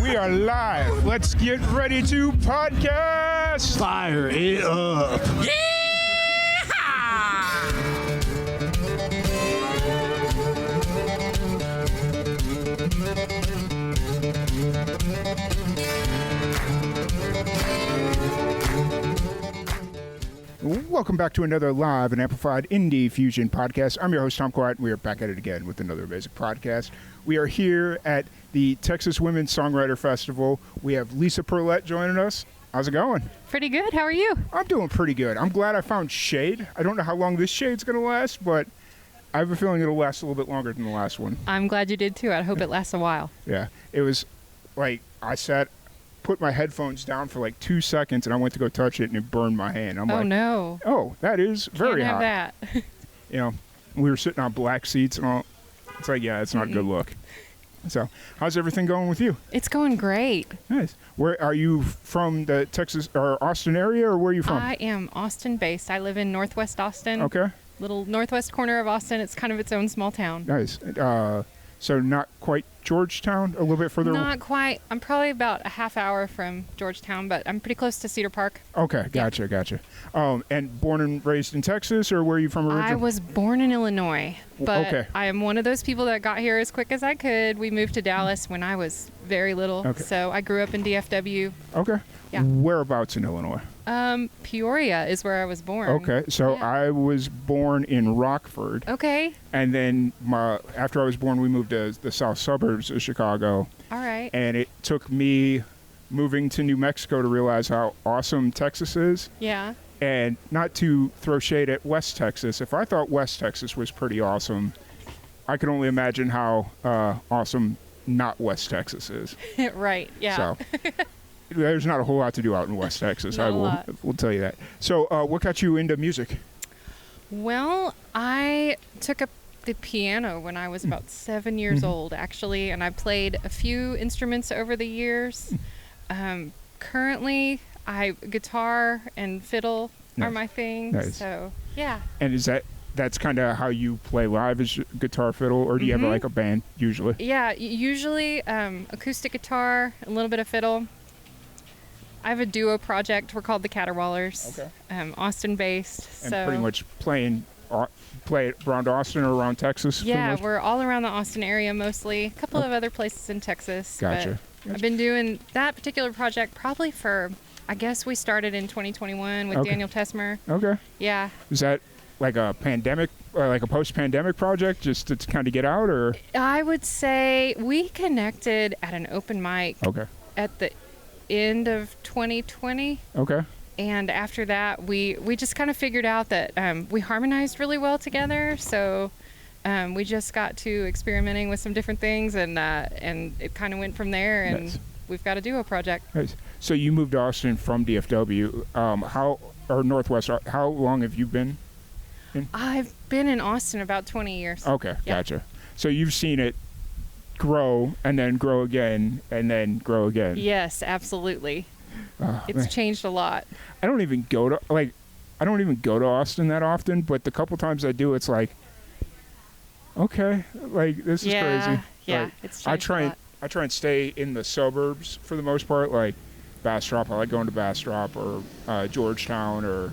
We are live. Let's get ready to podcast. Fire it up. Welcome back to another live and amplified IndieFusion Podcast. I'm your host, Tom Quiet, and we are back at it again with another amazing podcast. We are here at the Texas Women's Songwriter Festival. We have Lisa Perlet joining us. How's it going? Pretty good. How are you? I'm doing pretty good. I'm glad I found shade. I don't know how long this shade's going to last, but I have a feeling it'll last a little bit longer than the last one. I'm glad you did too. I hope it lasts a while. Yeah. It was like put my headphones down for like 2 seconds, and I went to go touch it, and it burned my hand. I'm like, no. Oh, that is very Can't hot. have that. You know, we were sitting on black seats and all. It's like, yeah, it's not a good look. So, how's everything going with you? It's going great. Nice. Where are you from? The Texas or Austin area, or where are you from? I am Austin based. I live in Northwest Austin. Okay. Little northwest corner of Austin. It's kind of its own small town. Nice. So not quite Georgetown, a little bit further? Not quite. I'm probably about a half hour from Georgetown, but I'm pretty close to Cedar Park. Okay, gotcha. And born and raised in Texas, or where are you from originally? I was born in Illinois, but Okay. I am one of those people that got here as quick as I could. We moved to Dallas when I was very little, Okay. so I grew up in DFW. Okay. Yeah. Whereabouts in Illinois? Peoria is where I was born. Okay, so Yeah. I was born in Rockford. Okay. And then after I was born, we moved to the south suburbs of Chicago. All right. And it took me moving to New Mexico to realize how awesome Texas is. Yeah. And not to throw shade at West Texas. If I thought West Texas was pretty awesome, I can only imagine how awesome not West Texas is. Right. Yeah. So there's not a whole lot to do out in West Texas. Not I a lot. will tell you that. So what got you into music? Well, I took up the piano when I was about 7 years old, actually, and I played a few instruments over the years. Currently, guitar and fiddle are Nice. my thing. Nice. So, yeah. And that's kind of how you play live, is guitar, fiddle, or do you have like a band usually? Yeah, usually acoustic guitar, a little bit of fiddle. I have a duo project. We're called the Caterwallers. Okay. Austin-based. And so pretty much play around Austin or around Texas? for the yeah, most- we're all around the Austin area mostly. A couple of other places in Texas. Gotcha. But I've been doing that particular project probably for, I guess we started in 2021 with Okay. Daniel Tesmer. Okay. Yeah. Is that like a pandemic, or like a post-pandemic project, just to kind of get out, or? I would say we connected at an open mic Okay. at the end of 2020. Okay. And after that, we just kind of figured out that we harmonized really well together. So we just got to experimenting with some different things, and it kind of went from there. And Nice. we've got a duo project. Nice. So you moved to Austin from DFW. Or Northwest? How long have you been in? I've been in Austin about 20 years. Okay, Yeah. gotcha. So you've seen it grow and then grow again and then grow again. Yes, absolutely. It's Man. changed a lot. I don't even go to Austin that often, but the couple times I do, it's like, okay, like this is crazy. Yeah, Like, it's I changed try a and lot. I try and stay in the suburbs for the most part, like Bastrop. I like going to Bastrop or Georgetown, or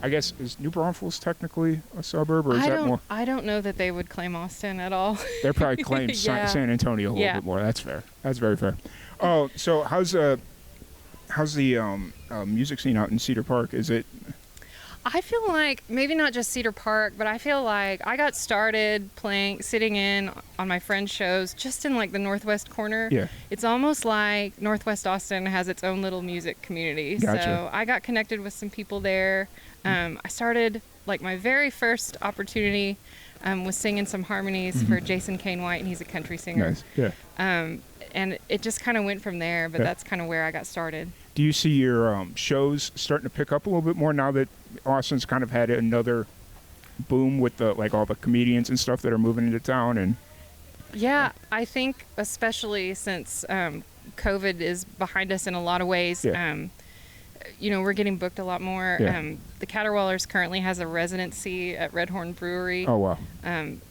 I guess is New Braunfels technically a suburb, or is that more? I don't know that they would claim Austin at all. They probably claim Yeah. San Antonio a little Yeah. bit more. That's fair. That's very fair. Oh, so how's the music scene out in Cedar Park? Is it? I feel like maybe not just Cedar Park, but I feel like I got started sitting in on my friends' shows just in like the northwest corner. Yeah. It's almost like Northwest Austin has its own little music community. Gotcha. So I got connected with some people there. I started like my very first opportunity was singing some harmonies for Jason Kane White, and he's a country singer. Nice. Yeah. And it just kind of went from there, but Yeah. that's kind of where I got started. Do you see your shows starting to pick up a little bit more now that Austin's kind of had another boom with all the comedians and stuff that are moving into town? And Yeah, I think especially since COVID is behind us in a lot of ways, Yeah. we're getting booked a lot more. Yeah. The Caterwaulers currently has a residency at Red Horn Brewery. Oh, wow.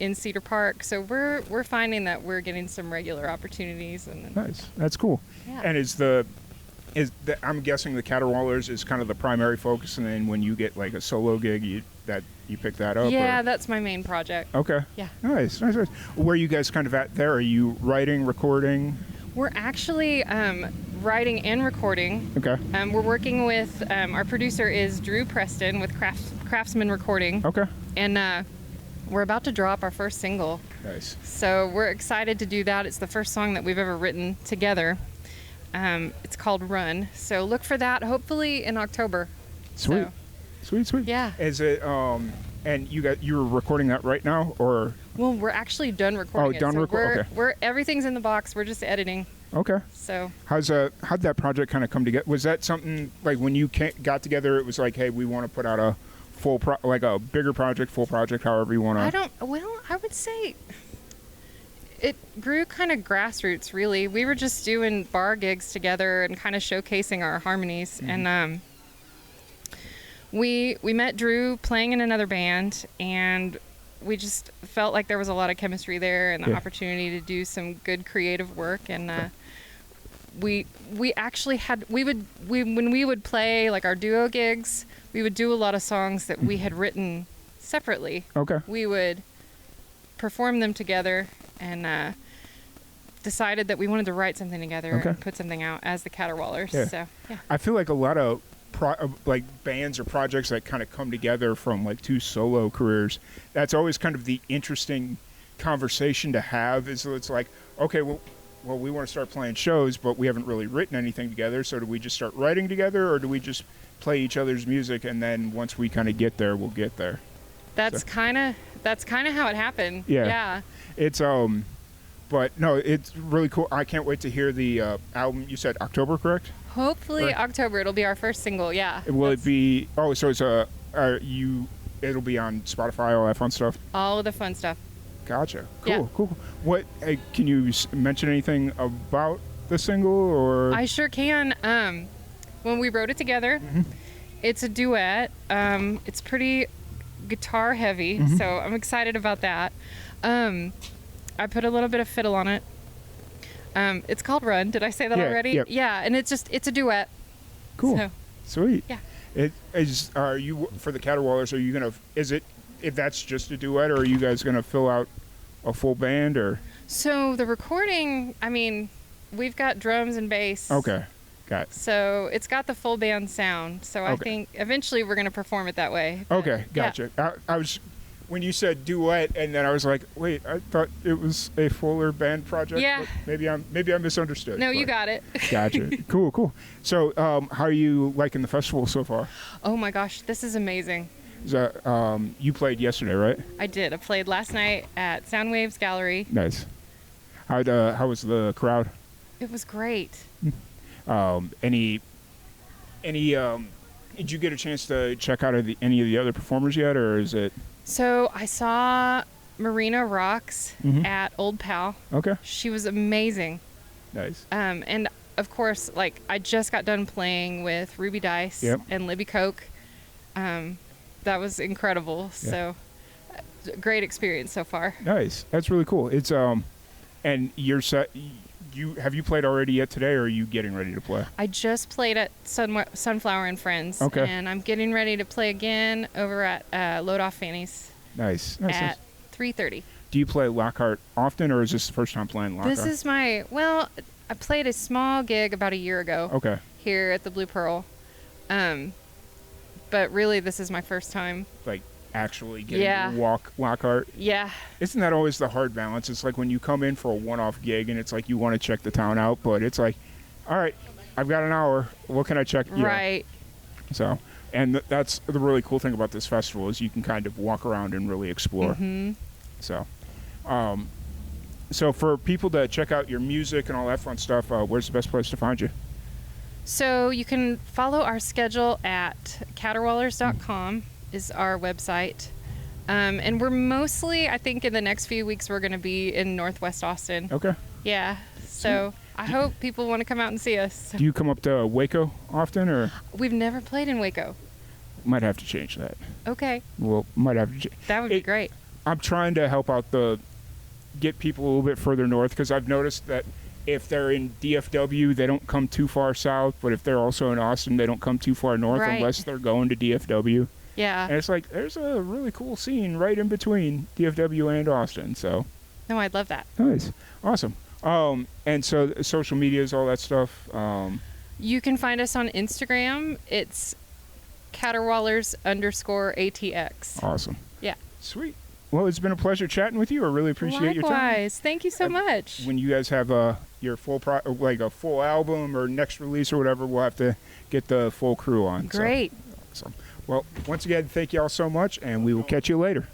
In Cedar Park. So we're finding that we're getting some regular opportunities. And Nice. That's cool. Yeah. And I'm guessing the Caterwaulers is kind of the primary focus, and then when you get like a solo gig, you pick that up? Yeah, or? that's my main project. Okay. Yeah. Nice. Where are you guys kind of at there? Are you writing, recording? We're actually writing and recording. Okay. We're working with, our producer is Drew Preston with Craftsman Recording. Okay. And we're about to drop our first single. Nice. So we're excited to do that. It's the first song that we've ever written together. It's called Run. So look for that hopefully in October. Sweet. So, Sweet. yeah. Is it, and you're recording that right now, or? Well, we're actually done recording done it. So okay. Everything's in the box. We're just editing. Okay. So. How'd that project kind of come together? Was that something like when you got together, it was like, hey, we want to put out a like a bigger project, full project, however you want to? I would say it grew kind of grassroots, really. We were just doing bar gigs together and kind of showcasing our harmonies. Mm-hmm. And we met Drew playing in another band, and we just felt like there was a lot of chemistry there and the opportunity to do some good creative work. And we actually had when we would play like our duo gigs, we would do a lot of songs that we had written separately. Okay. We would perform them together and decided that we wanted to write something together and put something out as the Caterwaulers. Yeah. So yeah. I feel like a lot of like bands or projects that kind of come together from like two solo careers, that's always kind of the interesting conversation to have. Is it's like, okay, well we want to start playing shows, but we haven't really written anything together, so do we just start writing together, or do we just play each other's music, and then once we kind of get there, we'll get there? That's kind of how it happened. Yeah. It's but no, it's really cool. I can't wait to hear the album. You said October, correct? Hopefully right. October. It'll be our first single. Yeah. Will it be? Oh, so it's it'll be on Spotify, all that fun stuff. All of the fun stuff. Gotcha. Yeah. Cool. What can you mention anything about the single, or? I sure can. When we wrote it together, it's a duet. It's pretty guitar heavy, so I'm excited about that. I put a little bit of fiddle on it. It's called Run. Did I say that already? Yep. Yeah, and it's a duet. Cool. So, sweet. Yeah. Are you, for the Caterwaulers, are you gonna? If that's just a duet, or are you guys gonna fill out a full band, or? So the recording, I mean, we've got drums and bass. Okay. Got it. So it's got the full band sound. So I think eventually we're going to perform it that way. Okay, gotcha. Yeah. I was, when you said duet, and then I was like, wait, I thought it was a fuller band project. Yeah. Maybe I misunderstood. No, you got it. Gotcha. Cool. So, how are you liking the festival so far? Oh my gosh, this is amazing. Is that, you played yesterday, right? I did. I played last night at Soundwaves Gallery. Nice. How was the crowd? It was great. Any did you get a chance to check out any of the other performers yet, or is it? So I saw Marina Rocks at Old Pal. Okay. She was amazing. Nice. And of course, like I just got done playing with Ruby Dice and Libby Coke. That was incredible. So great experience so far. Nice. That's really cool. It's and you're set. Have you played already yet today, or are you getting ready to play? I just played at Sunflower and Friends. Okay. And I'm getting ready to play again over at Load Off Fannies. Nice. At 3:30. Do you play Lockhart often, or is this the first time playing Lockhart? This is I played a small gig about a year ago. Okay. Here at the Blue Pearl. But really, this is my first time. Like actually getting to walk Lockhart. Yeah. Isn't that always the hard balance? It's like when you come in for a one-off gig and it's like you want to check the town out, but it's like, all right, I've got an hour. What can I check? Right. So, and that's the really cool thing about this festival is you can kind of walk around and really explore. Mm-hmm. So, so for people to check out your music and all that fun stuff, where's the best place to find you? So you can follow our schedule at caterwaulers.com is our website. And we're mostly, I think in the next few weeks, we're going to be in Northwest Austin. Okay. Yeah. So I hope people want to come out and see us. Do you come up to Waco often, or We've never played in Waco. might have to change that? Okay. Well, might have to. That would be great. I'm trying to help out get people a little bit further north, because I've noticed that if they're in DFW, they don't come too far south, but if they're also in Austin, they don't come too far north Right. unless they're going to DFW. Yeah. And it's like, there's a really cool scene right in between DFW and Austin, so. No, I'd love that. Nice. Awesome. And so social medias, all that stuff. You can find us on Instagram. It's Caterwallers_ATX. Awesome. Yeah. Sweet. Well, it's been a pleasure chatting with you. I really appreciate your time. Likewise. Thank you so much. When you guys have your full a full album or next release or whatever, we'll have to get the full crew on. Great. So, awesome. Well, once again, thank you all so much, and we will catch you later.